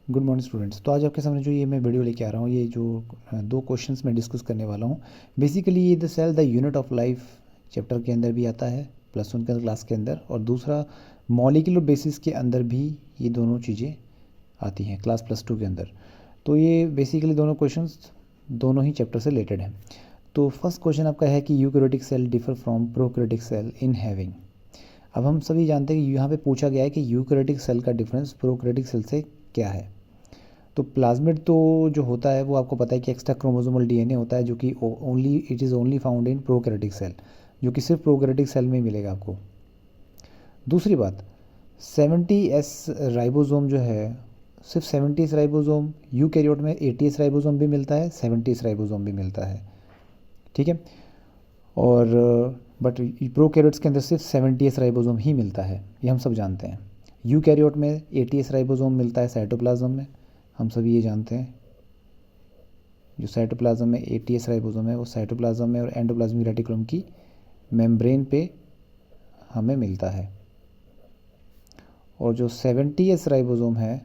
Good morning students. तो आज आपके सामने जो ये मैं वीडियो लेके आ रहा हूँ, ये जो दो क्वेश्चंस मैं डिस्कस करने वाला हूँ। बेसिकली ये the cell the unit of life chapter के अंदर भी आता है, +1 के क्लास के अंदर, और दूसरा मॉलिक्यूलर बेसिस के अंदर भी ये दोनों चीज़ें आती हैं क्लास +2 के अंदर। तो ये बेसिकली दोनों क्वेश्चंस दोनों ही चैप्टर से रिलेटेड हैं। तो फर्स्ट क्वेश्चन आपका है कि eukaryotic cell differ from prokaryotic cell in having. अब हम सभी जानते हैं कि यहाँ पे पूछा गया है कि यूकैरियोटिक सेल का डिफरेंस प्रोकैरियोटिक सेल से क्या है। तो प्लाज्मिड तो जो होता है वो आपको पता है कि एक्स्ट्रा क्रोमोसोमल डीएनए होता है, जो कि it is only found in prokaryotic cell, जो कि सिर्फ प्रोकैरियोटिक सेल में ही मिलेगा आपको। दूसरी बात, 70S राइबोसोम जो है, सिर्फ 70S राइबोसोम, यूकैरियोट में 80S राइबोसोम भी मिलता है, 70S राइबोसोम भी मिलता है, ठीक है। और बट प्रोकैरियोट्स के अंदर सिर्फ 70S राइबोसोम ही मिलता है, ये हम सब जानते हैं। यूकैरियोट में 80S राइबोसोम मिलता है साइटोप्लाज्म में, हम सभी ये जानते हैं। जो साइटोप्लाज्म में 80S राइबोसोम है वो साइटोप्लाज्म में और एंडोप्लाज्मिक रेटिकुलम की मेम्ब्रेन पे हमें मिलता है। और जो 70S राइबोसोम है,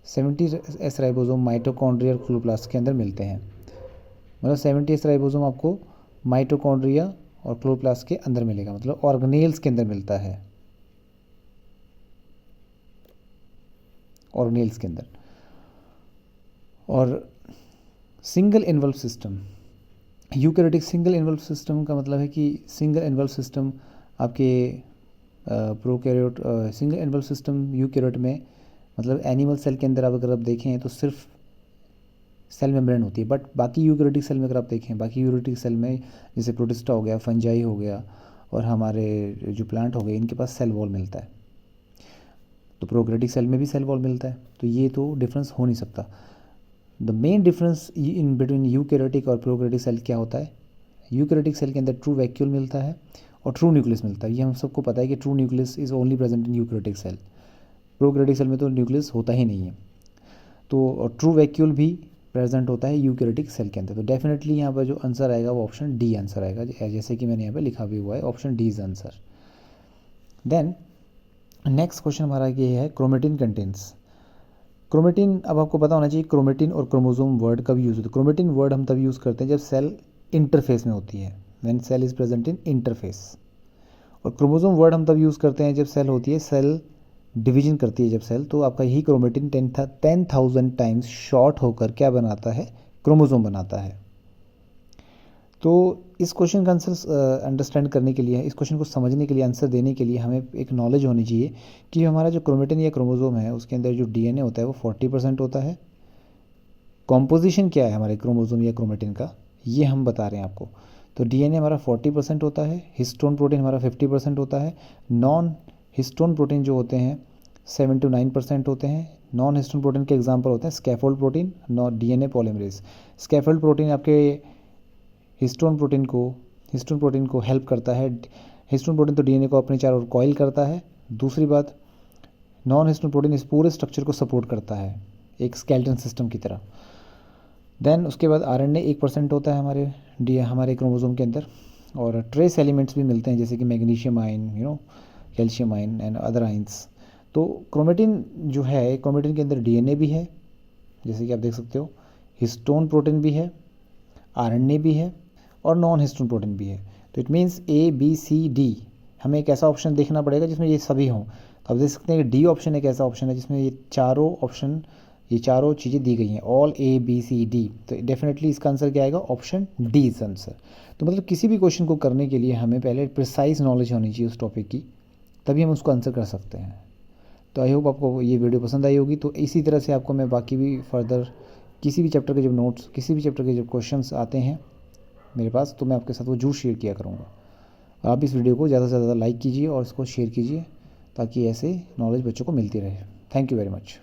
70S राइबोसोम माइटोकॉन्ड्रिया और क्लोरोप्लास्ट के अंदर मिलते हैं। मतलब 70S राइबोसोम आपको माइटोकॉन्ड्रिया और क्लोरोप्लास्ट के अंदर मिलेगा, मतलब ऑर्गेनेल्स के अंदर मिलता है, ऑर्गेनेल्स के अंदर। और single involve system, eukaryotic single involve system का मतलब है कि सिंगल इन्वॉल्व सिस्टम आपके prokaryote, single involve system eukaryote में, मतलब एनिमल सेल के अंदर आप अगर आप देखें तो सिर्फ सेल मेम्ब्रेन होती है। बट बाकी यूकैरियोटिक सेल में अगर आप देखें, बाकी यूकैरियोटिक सेल में जैसे प्रोटिस्टा हो गया, फंजाई हो गया, और हमारे जो प्लांट हो गए, इनके पास सेल वॉल मिलता है। तो प्रोकैरियोटिक सेल में भी सेल वॉल मिलता है, तो ये तो डिफरेंस हो नहीं सकता। The main difference in between eukaryotic और प्रोकैरियोटिक सेल क्या होता है? यूकैरियोटिक सेल के अंदर ट्रू वैक्यूल मिलता है और ट्रू न्यूक्लियस मिलता है। ये हम सबको पता है कि true nucleus is only present in eukaryotic cell. Prokaryotic cell में तो न्यूक्लियस होता ही नहीं है। तो ट्रू वैक्यूल भी प्रेजेंट होता है यूकैरियोटिक सेल के अंदर। तो डेफिनेटली यहाँ पर जो आंसर आएगा वो ऑप्शन डी आंसर आएगा, जैसे कि मैंने यहाँ पे लिखा भी हुआ है, option D is answer. Then next question हमारा ये है, क्रोमेटिन कंटेंट्स। क्रोमेटिन, अब आपको पता होना चाहिए क्रोमेटिन और क्रोमोसोम वर्ड कब यूज़ होता है। क्रोमेटिन वर्ड हम तब यूज़ करते हैं जब सेल इंटरफेस में होती है, when cell is present in interface. और क्रोमोसोम वर्ड हम तब यूज़ करते हैं जब सेल होती है, सेल डिवीजन करती है जब सेल, तो आपका यही क्रोमेटिन 10,000 टाइम्स शॉर्ट होकर क्या बनाता है? क्रोमोसोम बनाता है। तो इस क्वेश्चन का आंसर अंडरस्टैंड करने के लिए, इस क्वेश्चन को समझने के लिए, आंसर देने के लिए हमें एक नॉलेज होनी चाहिए कि हमारा जो क्रोमेटिन या क्रोमोसोम है उसके अंदर जो डीएनए होता है वो 40% होता है। कॉम्पोजिशन क्या है हमारे क्रोमोसोम या क्रोमेटिन का, ये हम बता रहे हैं आपको। तो डीएनए हमारा 40% होता है, हिस्टोन प्रोटीन हमारा 50% होता है, नॉन हिस्टोन प्रोटीन जो होते हैं 7 to 9% होते हैं। नॉन हिस्टोन प्रोटीन के एग्जांपल होते हैं scaffold protein, DNA polymerase. Scaffold protein आपके हिस्टोन प्रोटीन को हेल्प करता है। हिस्टोन प्रोटीन तो डीएनए को अपने चारों ओर कॉइल करता है। दूसरी बात, नॉन हिस्टोन प्रोटीन इस पूरे स्ट्रक्चर को सपोर्ट करता है, एक स्केलेटन सिस्टम की तरह। देन उसके बाद आरएनए 1% होता है हमारे क्रोमोसोम के अंदर। और ट्रेस एलिमेंट्स भी मिलते हैं जैसे कि magnesium ion, calcium ion and other ions. तो क्रोमेटिन जो है, क्रोमेटिन के अंदर डीएनए भी है जैसे कि आप देख सकते हो, हिस्टोन प्रोटीन भी है, आरएनए भी है, और नॉन हिस्टोन प्रोटीन भी है। तो इट मीन्स ABCD, हमें एक ऐसा ऑप्शन देखना पड़ेगा जिसमें ये सभी हों। तो आप देख सकते हैं कि डी ऑप्शन एक ऐसा ऑप्शन है जिसमें ये चारों चीज़ें दी गई हैं, ऑल ABCD। तो डेफिनेटली इसका आंसर क्या आएगा? Option D is answer. तो मतलब किसी भी क्वेश्चन को करने के लिए हमें पहले प्रिसाइज नॉलेज होनी चाहिए उस टॉपिक की, तभी हम उसको आंसर कर सकते हैं। तो आई होप आपको ये वीडियो पसंद आई होगी। तो इसी तरह से आपको मैं बाकी भी फर्दर किसी भी चैप्टर के जब नोट्स, किसी भी चैप्टर के जब क्वेश्चंस आते हैं मेरे पास, तो मैं आपके साथ वो जरूर शेयर किया करूँगा। आप इस वीडियो को ज़्यादा से ज़्यादा लाइक कीजिए और इसको शेयर कीजिए ताकि ऐसे नॉलेज बच्चों को मिलती रहे। Thank you very much.